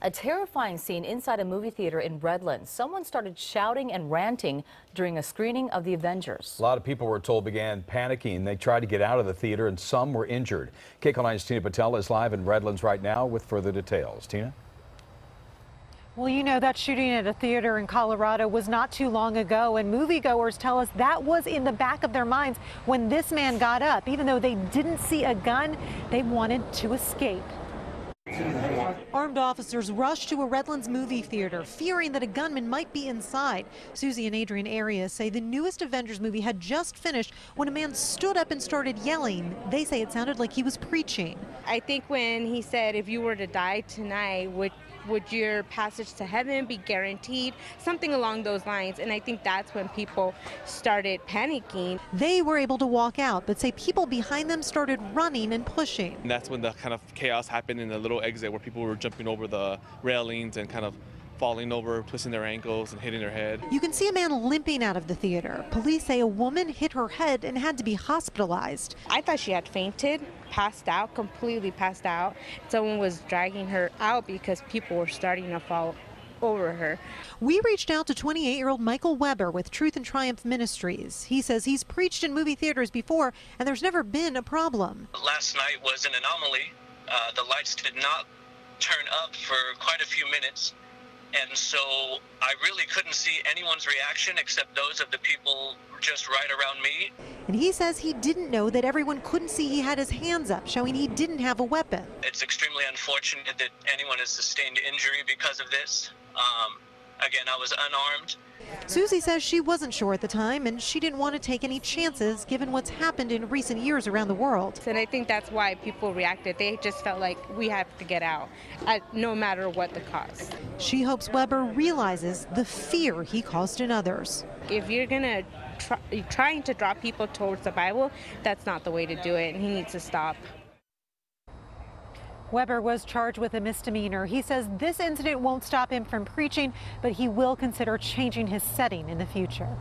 A terrifying scene inside a movie theater in Redlands. Someone started shouting and ranting during a screening of the Avengers. A lot of people, we're told, began panicking. They tried to get out of the theater and some were injured. KCAL 9's Tina Patel is live in Redlands right now with further details. Tina? Well, you know, that shooting at a theater in Colorado was not too long ago, and moviegoers tell us that was in the back of their minds when this man got up. Even though they didn't see a gun, they wanted to escape. Armed officers rushed to a Redlands movie theater, fearing that a gunman might be inside. Susie and Adrian Arias say the newest Avengers movie had just finished when a man stood up and started yelling. They say it sounded like he was preaching. I think when he said, if you were to die tonight, would your passage to heaven be guaranteed? Something along those lines. And I think that's when people started panicking. They were able to walk out, but say people behind them started running and pushing. And that's when the kind of chaos happened in the little exit where people were jumping over the railings and kind of falling over, twisting their ankles and hitting their head. You can see a man limping out of the theater. Police say a woman hit her head and had to be hospitalized. I thought she had fainted, passed out, completely passed out. Someone was dragging her out because people were starting to fall over her. We reached out to 28-year-old Michael Weber with Truth and Triumph Ministries. He says he's preached in movie theaters before and there's never been a problem. Last night was an anomaly. The lights did not turn up for quite a few minutes. And so I really couldn't see anyone's reaction except those of the people just right around me. And he says he didn't know that everyone couldn't see he had his hands up, showing he didn't have a weapon. It's extremely unfortunate that anyone has sustained injury because of this. Again, I was unarmed. Susie says she wasn't sure at the time and she didn't want to take any chances given what's happened in recent years around the world. And I think that's why people reacted. They just felt like we have to get out, no matter what the cost. She hopes Weber realizes the fear he caused in others. If you're going to trying to draw people towards the Bible, that's not the way to do it, and he needs to stop. Weber was charged with a misdemeanor. He says this incident won't stop him from preaching, but he will consider changing his setting in the future.